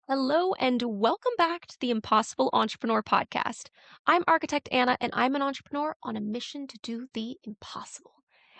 Hello and welcome back to the Impossible Entrepreneur podcast. I'm architect Anna and I'm an entrepreneur on a mission to do the impossible.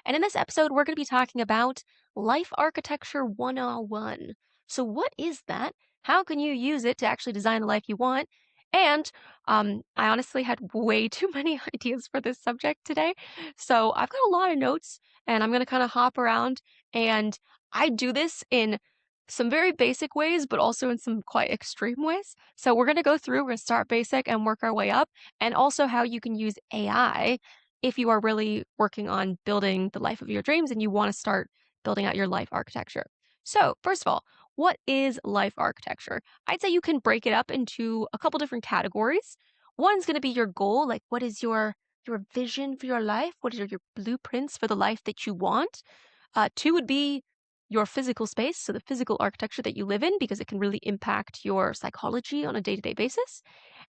And in this episode, we're going to be talking about life architecture 101. So, what is that? How can you use it to actually design the life you want? And I honestly had way too many ideas for this subject today. So, I've got a lot of notes and I'm going to kind of hop around and I do this in some very basic ways, but also in some quite extreme ways. So we're going to go through, we're going to start basic and work our way up, and also how you can use AI if you are really working on building the life of your dreams and you want to start building out your life architecture. So, first of all, what is life architecture? I'd say you can break it up into a couple different categories. One's going to be your goal, like what is your vision for your life? What are your blueprints for the life that you want? Two would be your physical space, so the physical architecture that you live in, because it can really impact your psychology on a day to day basis.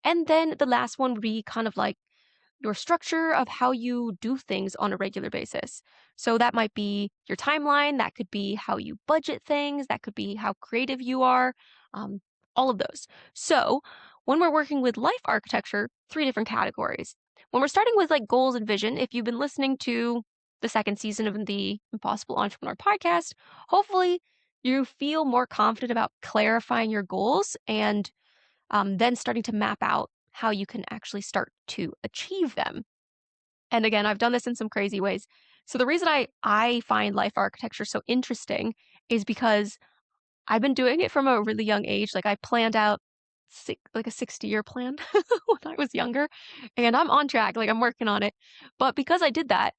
And then the last one would be kind of like your structure of how you do things on a regular basis. So that might be your timeline, that could be how you budget things, that could be how creative you are, um, all of those. So when we're working with life architecture, three different categories. When we're starting with like goals and vision, if you've been listening to the second season of the Impossible Entrepreneur podcast, hopefully you feel more confident about clarifying your goals and then starting to map out how you can actually start to achieve them. And again, I've done this in some crazy ways. So the reason I find life architecture so interesting is because I've been doing it from a really young age. Like I planned out like a 60-year plan when I was younger, and I'm on track. Like I'm working on it. But because I did that,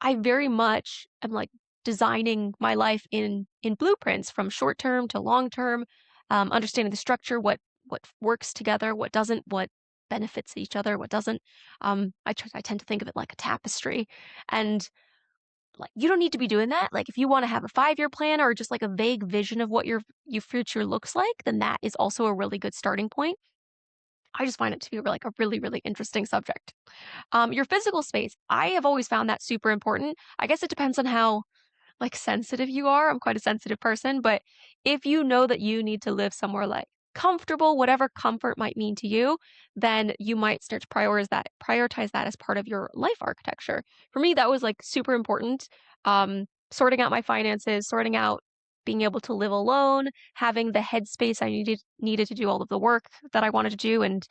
I very much am like designing my life in blueprints from short term to long term, understanding the structure, what works together, what doesn't, what benefits each other, what doesn't. I tend to think of it like a tapestry, and like you don't need to be doing that. Like if you want to have a 5-year plan or just like a vague vision of what your future looks like, then that is also a really good starting point. I just find it to be like a really, really interesting subject. Your physical space, I have always found that super important. I guess it depends on how like sensitive you are. I'm quite a sensitive person, but if you know that you need to live somewhere like comfortable, whatever comfort might mean to you, then you might start to prioritize that as part of your life architecture. For me, that was like super important. Sorting out my finances, sorting out being able to live alone, having the headspace I needed to do all of the work that I wanted to do and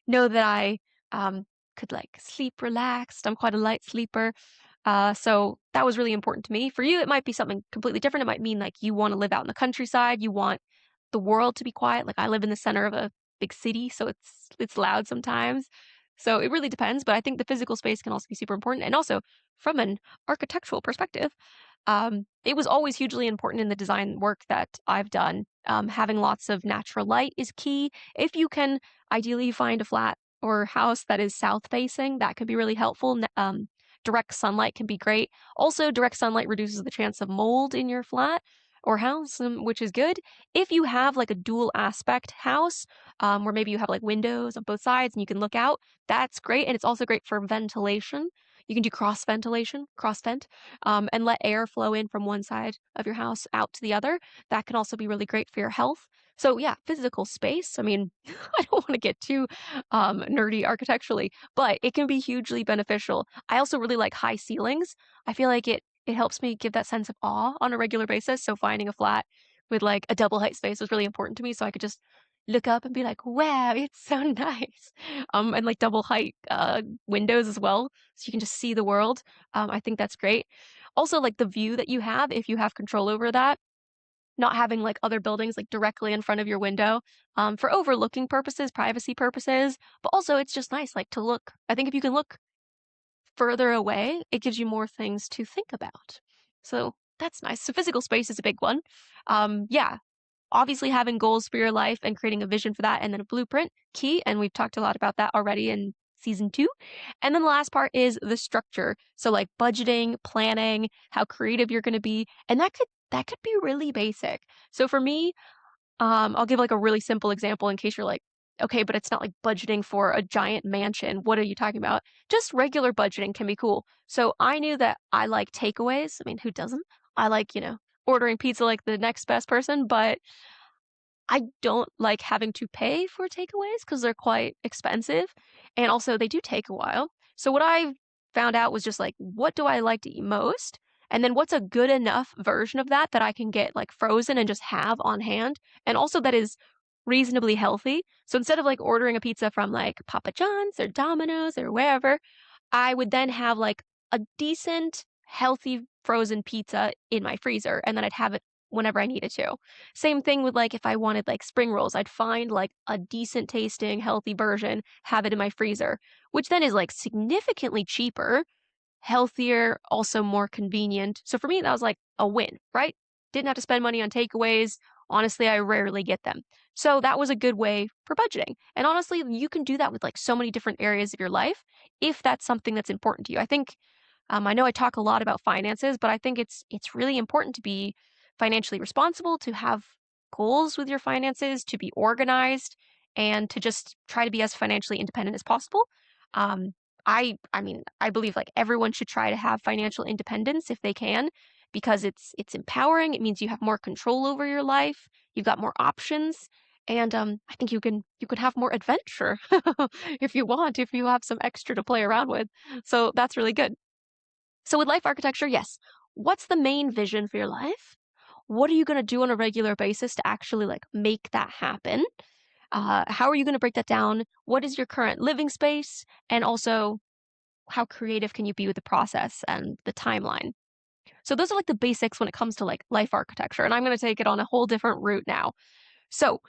know that I could like sleep relaxed. I'm quite a light sleeper. So that was really important to me. For you, it might be something completely different. It might mean like you want to live out in the countryside, you want the world to be quiet. Like I live in the center of a big city, so it's loud sometimes. So it really depends, but I think the physical space can also be super important. And also from an architectural perspective, it was always hugely important in the design work that I've done. Having lots of natural light is key. If you can ideally find a flat or house that is south facing, that could be really helpful. Direct sunlight can be great. Also, direct sunlight reduces the chance of mold in your flat or house, which is good. If you have like a dual aspect house, where maybe you have like windows on both sides and you can look out, that's great. And it's also great for ventilation. You can do cross ventilation, cross vent, and let air flow in from one side of your house out to the other. That can also be really great for your health. So yeah, physical space. I mean, I don't want to get too nerdy architecturally, but it can be hugely beneficial. I also really like high ceilings. I feel like it helps me give that sense of awe on a regular basis. So finding a flat with like a double height space was really important to me. So I could just look up and be like, wow, it's so nice. And like double height windows as well. So you can just see the world. I think that's great. Also, like the view that you have, if you have control over that, not having like other buildings like directly in front of your window for overlooking purposes, privacy purposes, but also it's just nice like to look. I think if you can look further away, it gives you more things to think about. So that's nice. So physical space is a big one. Yeah, obviously having goals for your life and creating a vision for that and then a blueprint, key. And we've talked a lot about that already in season 2. And then the last part is the structure. So like budgeting, planning, how creative you're going to be. And that could be really basic. So for me, I'll give like a really simple example in case you're like, okay, but it's not like budgeting for a giant mansion. What are you talking about? Just regular budgeting can be cool. So I knew that I like takeaways. I mean, who doesn't? I like, ordering pizza like the next best person, but I don't like having to pay for takeaways because they're quite expensive, and also they do take a while. So what I found out was just like, what do I like to eat most? And then what's a good enough version of that that I can get like frozen and just have on hand, and also that is reasonably healthy. So instead of like ordering a pizza from like Papa John's or Domino's or wherever, I would then have like a decent, healthy frozen pizza in my freezer, and then I'd have it whenever I needed to. Same thing with like if I wanted like spring rolls, I'd find like a decent tasting, healthy version, have it in my freezer, which then is like significantly cheaper, healthier, also more convenient. So for me, that was like a win, right? Didn't have to spend money on takeaways. Honestly, I rarely get them. So that was a good way for budgeting. And honestly, you can do that with like so many different areas of your life if that's something that's important to you. I think I know I talk a lot about finances, but I think it's really important to be financially responsible, to have goals with your finances, to be organized, and to just try to be as financially independent as possible. Um, I mean, I believe like everyone should try to have financial independence if they can, because it's empowering. It means you have more control over your life. You've got more options, and I think you can have more adventure if you want, if you have some extra to play around with. So that's really good. So with life architecture, yes. What's the main vision for your life? What are you going to do on a regular basis to actually like make that happen? How are you going to break that down? What is your current living space? And also, how creative can you be with the process and the timeline? So those are like the basics when it comes to like life architecture. And I'm going to take it on a whole different route now. So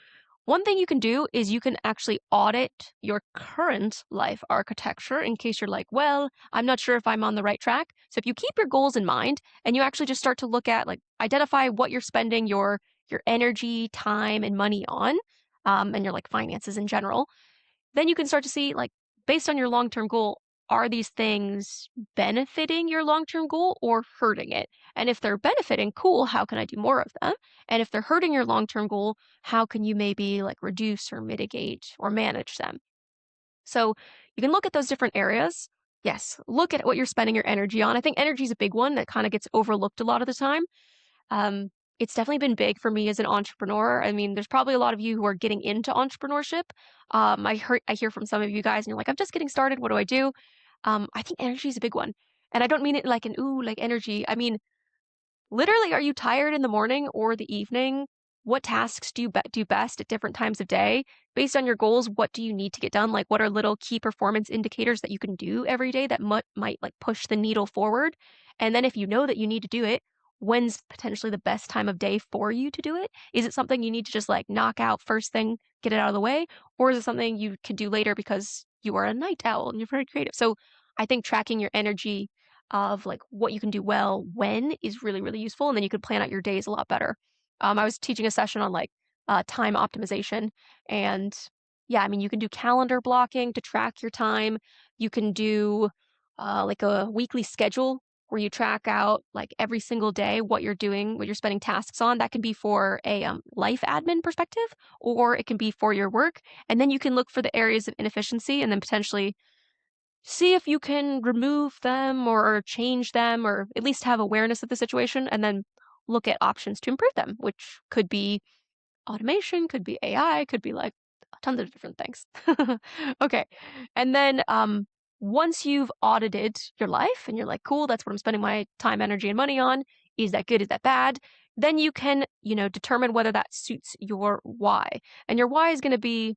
one thing you can do is you can actually audit your current life architecture in case you're like, well, I'm not sure if I'm on the right track. So if you keep your goals in mind and you actually just start to look at like identify what you're spending your energy, time, and money on, and your like finances in general, then you can start to see like based on your long-term goal, are these things benefiting your long-term goal or hurting it? And if they're benefiting, cool, how can I do more of them? And if they're hurting your long-term goal, how can you maybe like reduce or mitigate or manage them? So you can look at those different areas. Yes, look at what you're spending your energy on. I think energy is a big one that kind of gets overlooked a lot of the time. Um, it's definitely been big for me as an entrepreneur. I mean, there's probably a lot of you who are getting into entrepreneurship. I hear from some of you guys, and you're like, I'm just getting started. What do I do? I think energy is a big one, and I don't mean it like an ooh, like energy. I mean, literally, are you tired in the morning or the evening? What tasks do you do best at different times of day? Based on your goals, what do you need to get done? Like, what are little key performance indicators that you can do every day that might like push the needle forward? And then if you know that you need to do it, when's potentially the best time of day for you to do it? Is it something you need to just like knock out first thing, get it out of the way? Or is it something you could do later because you are a night owl and you're very creative? So I think tracking your energy of like what you can do well when is really, really useful. And then you could plan out your days a lot better. I was teaching a session on like time optimization. And yeah, I mean, you can do calendar blocking to track your time. You can do like a weekly schedule where you track out like every single day what you're doing, what you're spending tasks on. That can be for a life admin perspective, or it can be for your work. And then you can look for the areas of inefficiency and then potentially see if you can remove them or change them or at least have awareness of the situation and then look at options to improve them, which could be automation, could be AI, could be like tons of different things. Okay. And then once you've audited your life and you're like, cool, that's what I'm spending my time, energy, and money on. Is that good? Is that bad? Then you can, determine whether that suits your why. And your why is going to be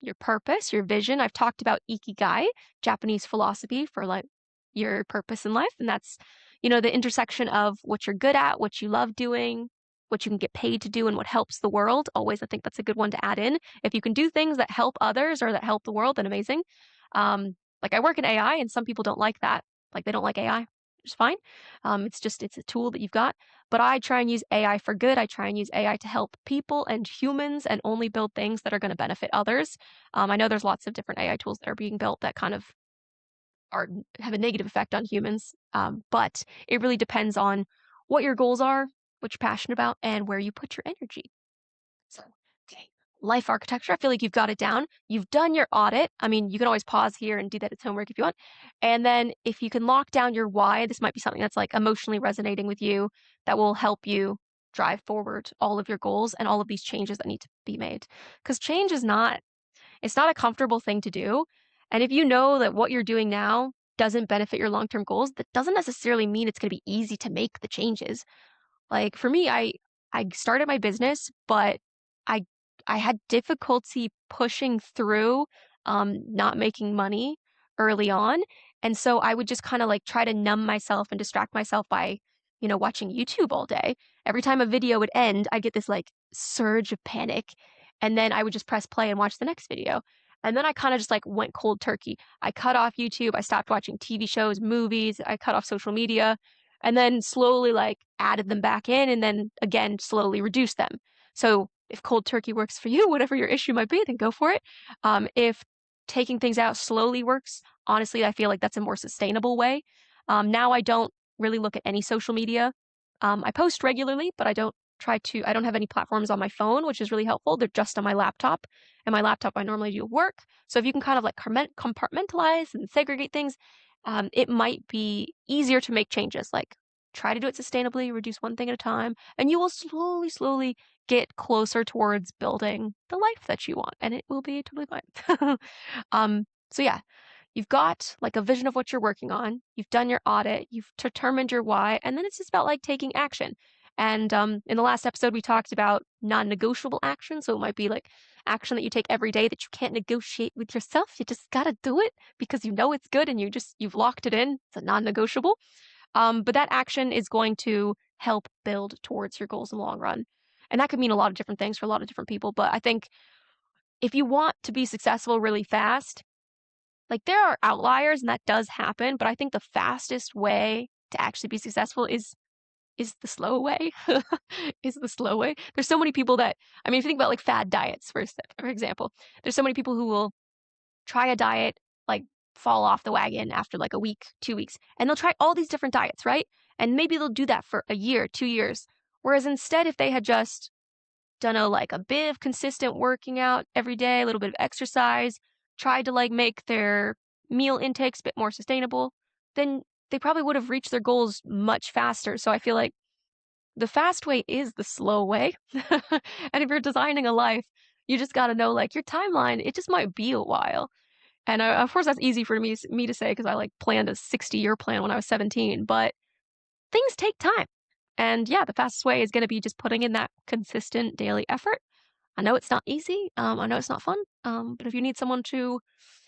your purpose, your vision. I've talked about ikigai, Japanese philosophy for like your purpose in life. And that's, the intersection of what you're good at, what you love doing, what you can get paid to do, and what helps the world. Always, I think that's a good one to add in. If you can do things that help others or that help the world, then amazing. Like I work in AI and some people don't like that. Like they don't like AI, which is fine. It's a tool that you've got. But I try and use AI for good. I try and use AI to help people and humans and only build things that are going to benefit others. I know there's lots of different AI tools that are being built that kind of have a negative effect on humans. But it really depends on what your goals are, what you're passionate about, and where you put your energy. So, okay, life architecture. I feel like you've got it down. You've done your audit. I mean, you can always pause here and do that as homework if you want. And then if you can lock down your why, this might be something that's like emotionally resonating with you that will help you drive forward all of your goals and all of these changes that need to be made. Because change is not it's not a comfortable thing to do. And if you know that what you're doing now doesn't benefit your long-term goals, that doesn't necessarily mean it's going to be easy to make the changes. Like for me, I started my business, but I I had difficulty pushing through not making money early on. And so I would just kind of like try to numb myself and distract myself by, watching YouTube all day. Every time a video would end, I'd get this like surge of panic. And then I would just press play and watch the next video. And then I kind of just like went cold turkey. I cut off YouTube. I stopped watching TV shows, movies. I cut off social media and then slowly like added them back in and then again slowly reduced them. So if cold turkey works for you, whatever your issue might be, then go for it. If taking things out slowly works, honestly, I feel like that's a more sustainable way. Now I don't really look at any social media. I post regularly, but I don't have any platforms on my phone, which is really helpful. They're just on my laptop. And my laptop, I normally do work. So if you can kind of like compartmentalize and segregate things, it might be easier to make changes. Like try to do it sustainably, reduce one thing at a time, and you will slowly, slowly get closer towards building the life that you want, and it will be totally fine. So yeah, you've got like a vision of what you're working on. You've done your audit. You've determined your why, and then it's just about like taking action. And in the last episode, we talked about non-negotiable action. So it might be like action that you take every day that you can't negotiate with yourself. You just gotta do it because you know it's good and you've locked it in. It's a non-negotiable. But that action is going to help build towards your goals in the long run. And that could mean a lot of different things for a lot of different people. But I think if you want to be successful really fast, like there are outliers and that does happen, but I think the fastest way to actually be successful is the slow way. Is the slow way. There's so many people that if you think about like fad diets for example, there's so many people who will try a diet, like fall off the wagon after like a week, 2 weeks, and they'll try all these different diets, right? And maybe they'll do that for a year, 2 years. Whereas instead, if they had just done a bit of consistent working out every day, a little bit of exercise, tried to like make their meal intakes a bit more sustainable, then they probably would have reached their goals much faster. So I feel like the fast way is the slow way. And if you're designing a life, you just got to know like your timeline, it just might be a while. And of course, that's easy for me to say because I like planned a 60-year plan when I was 17, but things take time. And yeah, the fastest way is going to be just putting in that consistent daily effort. I know it's not easy. I know it's not fun. But if you need someone to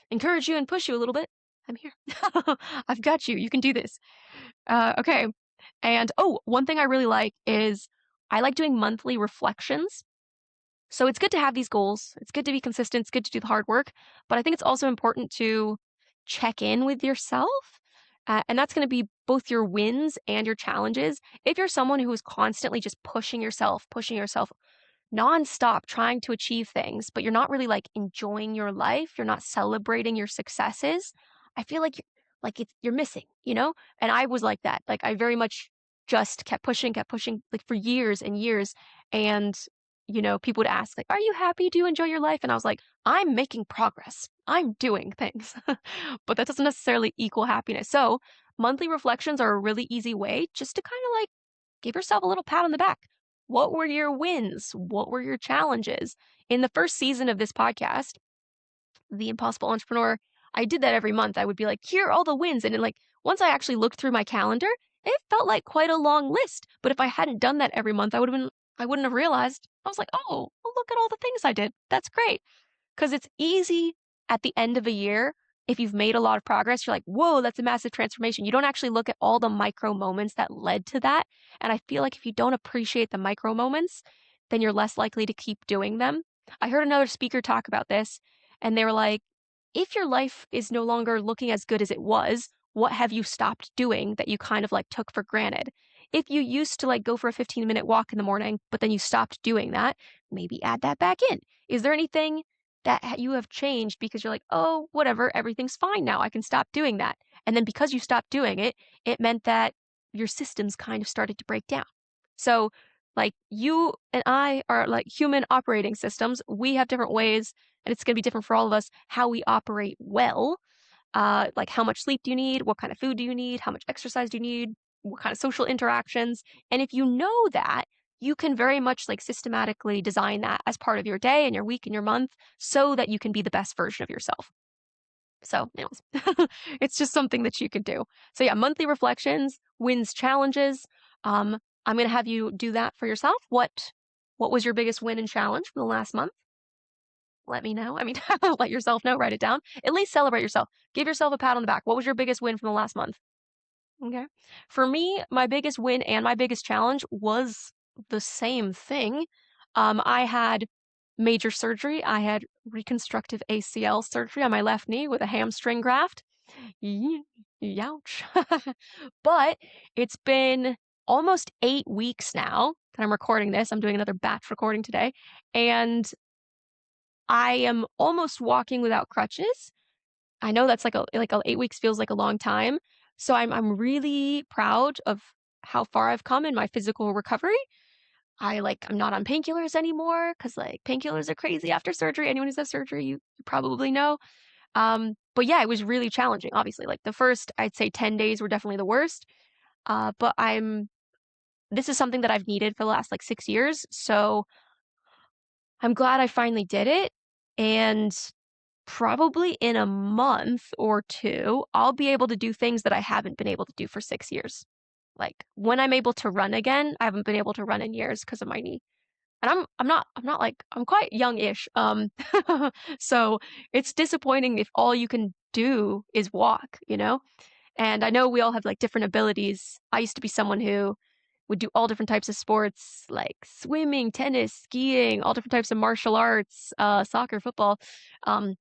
encourage you and push you a little bit, I'm here. I've got you. You can do this. Okay. And oh, one thing I really like is I like doing monthly reflections. So it's good to have these goals. It's good to be consistent. It's good to do the hard work. But I think it's also important to check in with yourself. And that's going to be both your wins and your challenges. If you're someone who is constantly just pushing yourself nonstop, trying to achieve things, but you're not really like enjoying your life, you're not celebrating your successes, I feel like you're missing, you know? And I was like that. Like I very much just kept pushing like for years and years. And people would ask, like, are you happy? Do you enjoy your life? And I was like, I'm making progress. I'm doing things. But that doesn't necessarily equal happiness. So monthly reflections are a really easy way just to kind of like give yourself a little pat on the back. What were your wins? What were your challenges? In the first season of this podcast, The Impossible Entrepreneur, I did that every month. I would be like, here are all the wins. And then like once I actually looked through my calendar, it felt like quite a long list. But if I hadn't done that every month, I wouldn't have realized. I was like, oh, well, look at all the things I did. That's great. Because it's easy at the end of a year. If you've made a lot of progress, you're like, whoa, that's a massive transformation. You don't actually look at all the micro moments that led to that. And I feel like if you don't appreciate the micro moments, then you're less likely to keep doing them. I heard another speaker talk about this, and they were like, if your life is no longer looking as good as it was, what have you stopped doing that you kind of like took for granted? If you used to like go for a 15-minute walk in the morning, but then you stopped doing that, maybe add that back in. Is there anything that you have changed because you're like, oh, whatever, everything's fine now. I can stop doing that. And then because you stopped doing it, it meant that your systems kind of started to break down. So like you and I are like human operating systems. We have different ways, and it's going to be different for all of us, how we operate well. Like how much sleep do you need? What kind of food do you need? How much exercise do you need? What kind of social interactions? And if you know that, you can very much like systematically design that as part of your day and your week and your month so that you can be the best version of yourself. So, anyways, it's just something that you could do. So, yeah, monthly reflections, wins, challenges. I'm gonna have you do that for yourself. What was your biggest win and challenge for the last month? Let me know. I mean, let yourself know. Write it down. At least celebrate yourself. Give yourself a pat on the back. What was your biggest win from the last month? Okay. For me, my biggest win and my biggest challenge was the same thing. I had major surgery. I had reconstructive ACL surgery on my left knee with a hamstring graft. Youch. But it's been almost 8 weeks now that I'm recording this. I'm doing another batch recording today, and I am almost walking without crutches. I know that's like 8 weeks feels like a long time. So I'm really proud of how far I've come in my physical recovery. I'm not on painkillers anymore because like painkillers are crazy after surgery. Anyone who's had surgery, you probably know. But yeah, it was really challenging, obviously. Like the first, I'd say 10 days were definitely the worst. But this is something that I've needed for the last like 6 years. So I'm glad I finally did it. And probably in a month or two, I'll be able to do things that I haven't been able to do for 6 years. Like when I'm able to run again, I haven't been able to run in years because of my knee. And I'm not like I'm quite young-ish. So it's disappointing if all you can do is walk, you know? And I know we all have like different abilities. I used to be someone who would do all different types of sports, like swimming, tennis, skiing, all different types of martial arts, soccer, football. Um,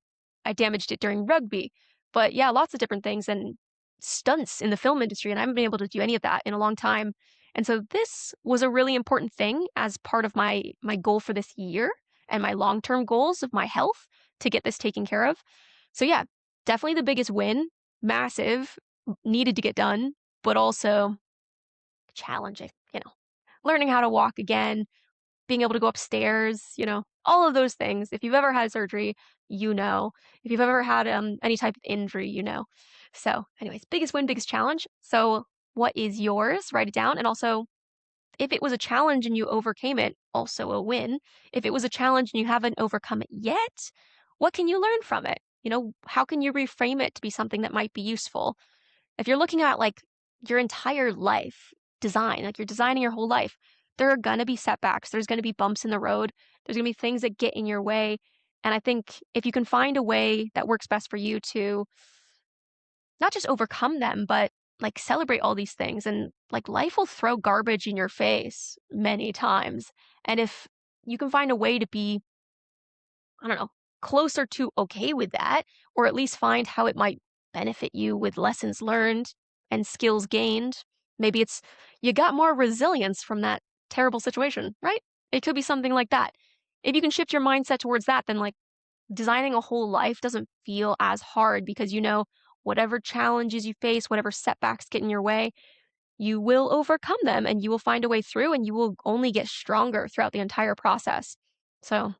I damaged it during rugby, but yeah, lots of different things and stunts in the film industry, and I haven't been able to do any of that in a long time. And so this was a really important thing as part of my goal for this year and my long-term goals of my health to get this taken care of. So yeah, definitely the biggest win, massive, needed to get done, but also challenging, learning how to walk again, being able to go upstairs, all of those things. If you've ever had surgery, you know. If you've ever had any type of injury, you know. So, anyways, biggest win, biggest challenge. So, what is yours? Write it down. And also, if it was a challenge and you overcame it, also a win. If it was a challenge and you haven't overcome it yet, what can you learn from it? How can you reframe it to be something that might be useful? If you're looking at like your entire life design, like you're designing your whole life, there are going to be setbacks. There's going to be bumps in the road. There's going to be things that get in your way. And I think if you can find a way that works best for you to not just overcome them, but like celebrate all these things, and like life will throw garbage in your face many times. And if you can find a way to be, I don't know, closer to okay with that, or at least find how it might benefit you with lessons learned and skills gained. Maybe it's you got more resilience from that terrible situation, right? It could be something like that. If you can shift your mindset towards that, then like designing a whole life doesn't feel as hard because whatever challenges you face, whatever setbacks get in your way, you will overcome them and you will find a way through and you will only get stronger throughout the entire process. So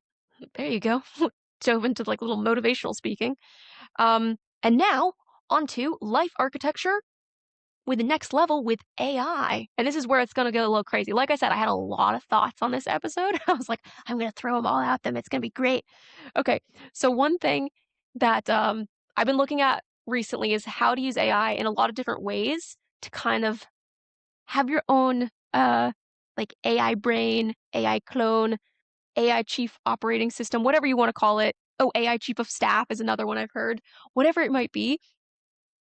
there you go. Dove into like a little motivational speaking. And now onto life architecture with the next level with AI. And this is where it's going to get a little crazy. Like I said, I had a lot of thoughts on this episode. I was like, I'm going to throw them all at them. It's going to be great. Okay. So one thing that I've been looking at recently is how to use AI in a lot of different ways to kind of have your own like AI brain, AI clone, AI chief operating system, whatever you want to call it. Oh, AI chief of staff is another one I've heard. Whatever it might be,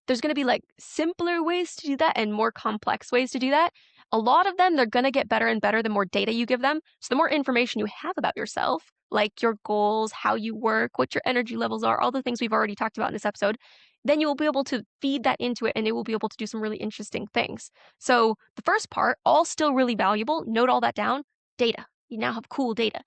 there's going to be like simpler ways to do that and more complex ways to do that. A lot of them, they're going to get better and better the more data you give them. So the more information you have about yourself, like your goals, how you work, what your energy levels are, all the things we've already talked about in this episode, then you will be able to feed that into it and it will be able to do some really interesting things. So the first part, all still really valuable. Note all that down. Data. You now have cool data.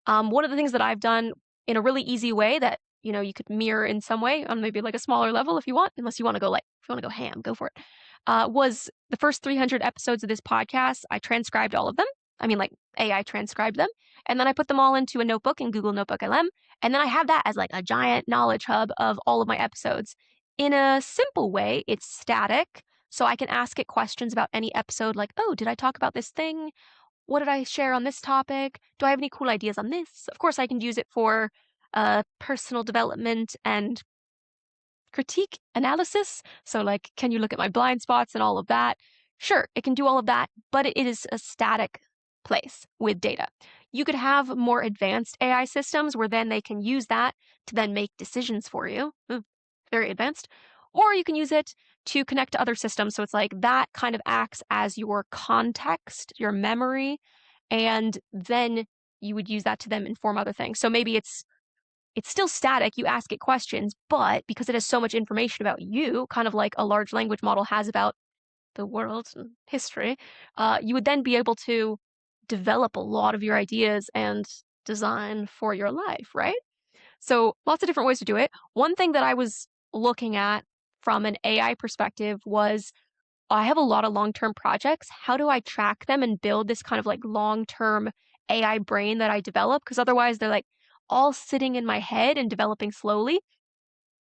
One of the things that I've done in a really easy way that you could mirror in some way on maybe like a smaller level if you want, unless you want to go like, if you want to go ham, go for it. Was the first 300 episodes of this podcast, I transcribed all of them. I mean, like AI transcribed them. And then I put them all into a notebook in Google Notebook LM. And then I have that as like a giant knowledge hub of all of my episodes. In a simple way, it's static. So I can ask it questions about any episode like, oh, did I talk about this thing? what did I share on this topic? Do I have any cool ideas on this? Of course, I can use it for personal development and critique analysis. So, like, can you look at my blind spots and all of that? Sure, it can do all of that, but it is a static place with data. You could have more advanced AI systems where then they can use that to then make decisions for you. Very advanced. Or you can use it to connect to other systems. So it's like that kind of acts as your context, your memory, and then you would use that to then inform other things. So maybe it's still static, you ask it questions, but because it has so much information about you, kind of like a large language model has about the world and history, you would then be able to develop a lot of your ideas and design for your life, right? So lots of different ways to do it. One thing that I was looking at from an AI perspective was I have a lot of long-term projects. How do I track them and build this kind of like long-term AI brain that I develop? Because otherwise they're like all sitting in my head and developing slowly.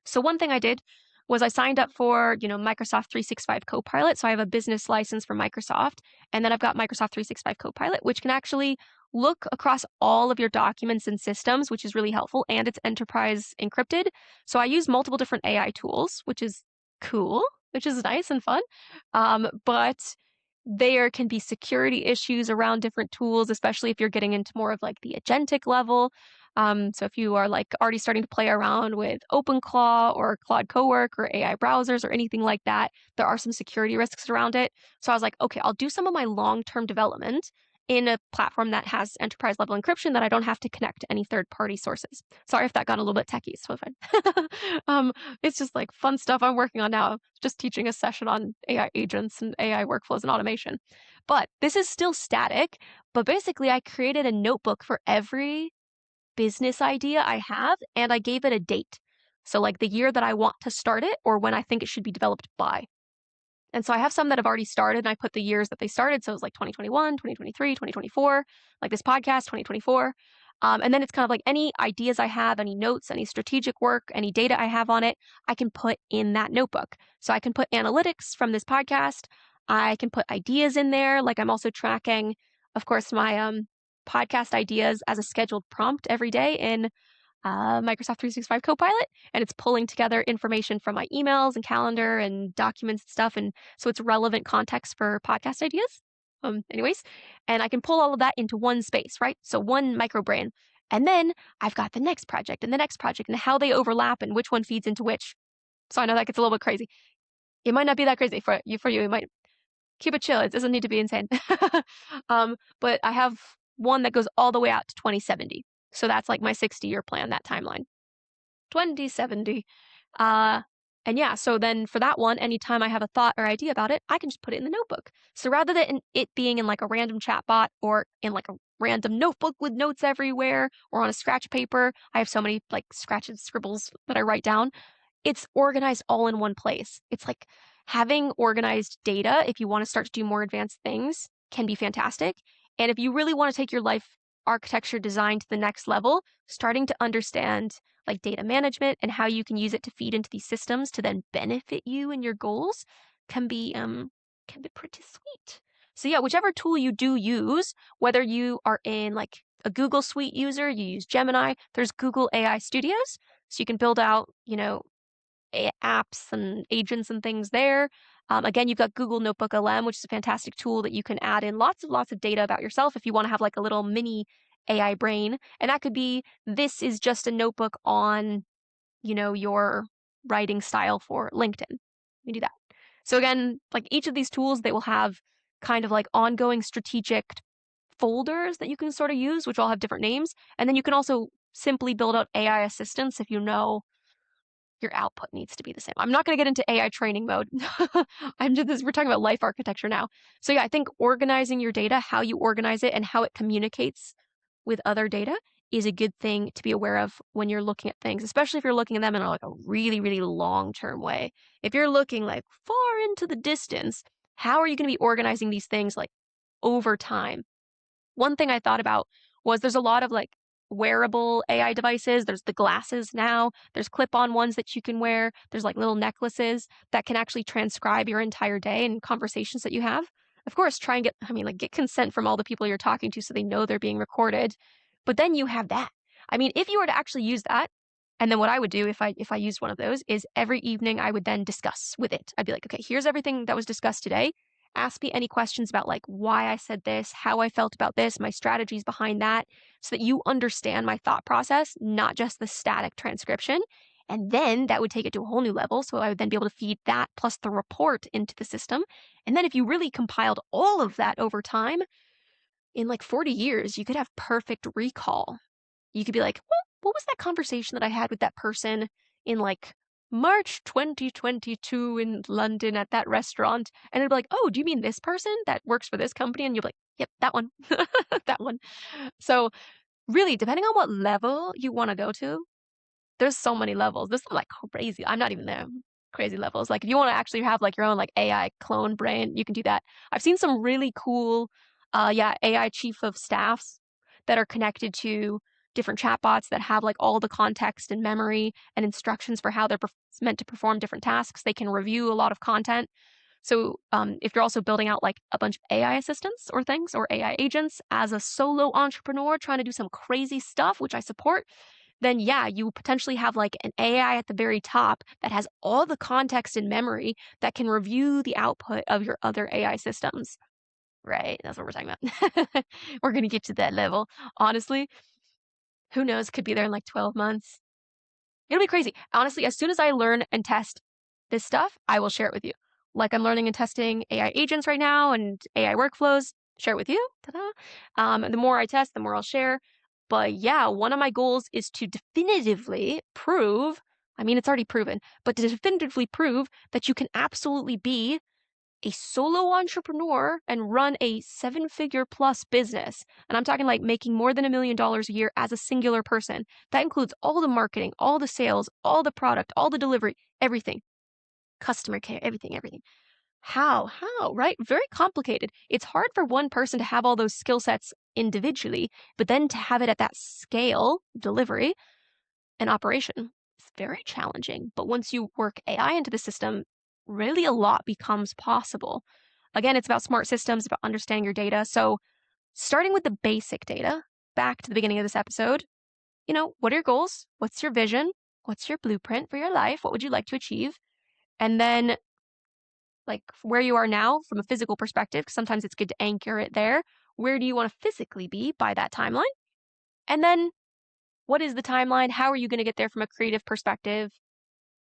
So one thing I did was I signed up for, Microsoft 365 Copilot. So I have a business license for Microsoft, and then I've got Microsoft 365 Copilot, which can actually look across all of your documents and systems, which is really helpful, and it's enterprise encrypted. So I use multiple different AI tools, which is cool, which is nice and fun. But there can be security issues around different tools, especially if you're getting into more of like the agentic level. So if you are like already starting to play around with OpenClaw or Claude Cowork or AI browsers or anything like that, there are some security risks around it. So I was like, okay, I'll do some of my long-term development in a platform that has enterprise level encryption that I don't have to connect to any third-party sources. Sorry if that got a little bit techie, so fine. It's just like fun stuff I'm working on now. Just teaching a session on AI agents and AI workflows and automation. But this is still static, but basically I created a notebook for every business idea I have, and I gave it a date. So like the year that I want to start it or when I think it should be developed by. And so I have some that have already started, and I put the years that they started. So it was like 2021, 2023, 2024, like this podcast, 2024. And then it's kind of like any ideas I have, any notes, any strategic work, any data I have on it, I can put in that notebook. So I can put analytics from this podcast. I can put ideas in there. Like I'm also tracking, of course, my podcast ideas as a scheduled prompt every day in Microsoft 365 Copilot, and it's pulling together information from my emails and calendar and documents and stuff. And so it's relevant context for podcast ideas. Anyways, and I can pull all of that into one space, right? So one microbrain. And then I've got the next project and the next project and how they overlap and which one feeds into which. So I know that gets a little bit crazy. It might not be that crazy for you. It might keep it chill. It doesn't need to be insane. But I have one that goes all the way out to 2070. So that's like my 60-year plan, that timeline. 2070. And yeah, so then for that one, anytime I have a thought or idea about it, I can just put it in the notebook. So rather than it being in like a random chat bot or in like a random notebook with notes everywhere or on a scratch paper, I have so many like scratches, scribbles that I write down. It's organized all in one place. It's like having organized data, if you want to start to do more advanced things, can be fantastic. And if you really want to take your life architecture design to the next level, starting to understand like data management and how you can use it to feed into these systems to then benefit you and your goals can be pretty sweet. So yeah, whichever tool you do use, whether you are in like a Google Suite user, you use Gemini, there's Google AI Studios. So you can build out, apps and agents and things there. Again, you've got Google Notebook LM, which is a fantastic tool that you can add in lots of data about yourself if you want to have like a little mini AI brain. And that could be, this is just a notebook on, your writing style for LinkedIn. You do that. So again, like each of these tools, they will have kind of like ongoing strategic folders that you can sort of use, which all have different names. And then you can also simply build out AI assistants if you know your output needs to be the same. I'm not going to get into AI training mode. We're talking about life architecture now. So yeah, I think organizing your data, how you organize it and how it communicates with other data is a good thing to be aware of when you're looking at things, especially if you're looking at them in like a really, really long-term way. If you're looking like far into the distance, how are you going to be organizing these things like over time? One thing I thought about was there's a lot of like wearable AI devices. There's the glasses now. There's clip-on ones that you can wear. There's like little necklaces that can actually transcribe your entire day and conversations that you have. of course, try and get consent from all the people you're talking to so they know they're being recorded. But then you have that. I mean, if you were to actually use that, and then what I would do if I used one of those is every evening I would then discuss with it. I'd be like, okay, here's everything that was discussed today. Ask me any questions about like why I said this, how I felt about this, my strategies behind that, so that you understand my thought process, not just the static transcription. And then that would take it to a whole new level. So I would then be able to feed that plus the report into the system. And then if you really compiled all of that over time, in like 40 years, you could have perfect recall. You could be like, what was that conversation that I had with that person in like March 2022 in London at that restaurant? And it'd be like, oh, do you mean this person that works for this company? And you'll be like, yep, that one, that one. So really, depending on what level you want to go to, there's so many levels. This is like crazy. I'm not even there. Crazy levels. Like if you want to actually have like your own like AI clone brain, you can do that. I've seen some really cool, AI chief of staffs that are connected to different chatbots that have like all the context and memory and instructions for how they're meant to perform different tasks. They can review a lot of content. So if you're also building out like a bunch of AI assistants or things or AI agents as a solo entrepreneur trying to do some crazy stuff, which I support, then yeah, you potentially have like an AI at the very top that has all the context and memory that can review the output of your other AI systems. Right? That's what we're talking about. We're going to get to that level. Honestly, who knows? Could be there in like 12 months. It'll be crazy. Honestly, as soon as I learn and test this stuff, I will share it with you. Like I'm learning and testing AI agents right now and AI workflows, share it with you. Ta-da. The more I test, the more I'll share. But yeah, one of my goals is to definitively prove, I mean, it's already proven, but to definitively prove that you can absolutely be a solo entrepreneur and run a 7-figure plus business. And I'm talking like making more than $1 million a year as a singular person. That includes all the marketing, all the sales, all the product, all the delivery, everything, customer care, everything. How, right? Very complicated. It's hard for one person to have all those skill sets individually, but then to have it at that scale, delivery, and operation, it's very challenging. But once you work AI into the system, really a lot becomes possible. Again, it's about smart systems, about understanding your data. So starting with the basic data, back to the beginning of this episode, what are your goals? What's your vision? What's your blueprint for your life? What would you like to achieve? And then like where you are now from a physical perspective, because sometimes it's good to anchor it there. Where do you want to physically be by that timeline? And then what is the timeline? How are you going to get there from a creative perspective?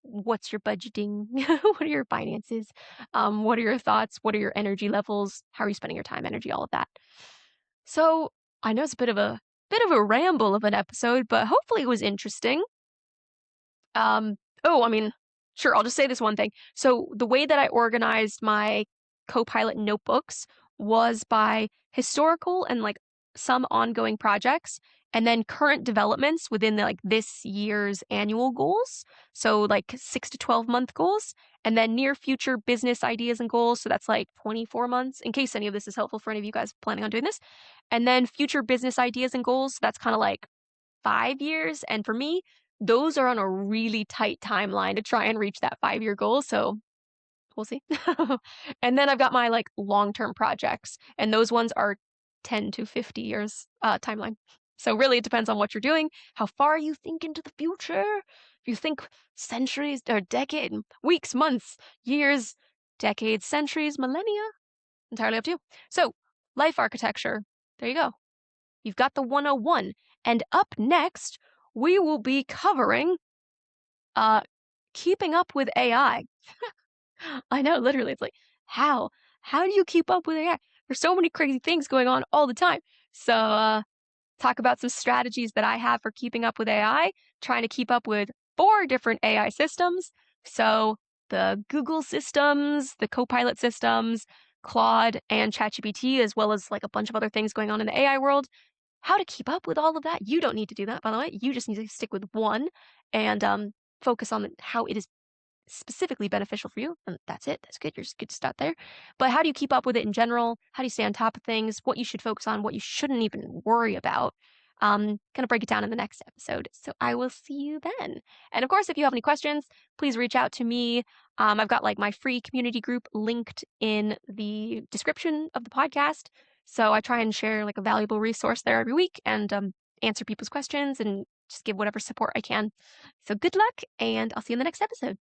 What's your budgeting? What are your finances? What are your thoughts? What are your energy levels? How are you spending your time, energy, all of that? So I know it's a bit of a ramble of an episode, but hopefully it was interesting. I mean, sure, I'll just say this one thing. So the way that I organized my Copilot notebooks was by historical and like some ongoing projects, and then current developments within this year's annual goals. So like 6 to 12 month goals, and then near future business ideas and goals. So that's like 24 months, in case any of this is helpful for any of you guys planning on doing this. And then future business ideas and goals. So that's kind of like 5 years. And for me, those are on a really tight timeline to try and reach that 5-year goal. So we'll see. And then I've got my like long-term projects, and those ones are 10 to 50 years timeline. So really it depends on what you're doing, how far you think into the future. If you think centuries or decade, weeks, months, years, decades, centuries, millennia, entirely up to you. So life architecture, there you go. You've got the 101. And up next, we will be covering keeping up with AI. I know, literally, it's like, how? How do you keep up with AI? There's so many crazy things going on all the time. So talk about some strategies that I have for keeping up with AI, trying to keep up with 4 different AI systems. So the Google systems, the Copilot systems, Claude, and ChatGPT, as well as like a bunch of other things going on in the AI world. How to keep up with all of that. You don't need to do that, by the way. You just need to stick with one and focus on how it is specifically beneficial for you. And that's it. That's good. You're just good to start there. But how do you keep up with it in general? How do you stay on top of things? What you should focus on, what you shouldn't even worry about. Gonna break it down in the next episode. So I will see you then. And of course, if you have any questions, please reach out to me. I've got like my free community group linked in the description of the podcast. So I try and share like a valuable resource there every week and answer people's questions and just give whatever support I can. So good luck, and I'll see you in the next episode.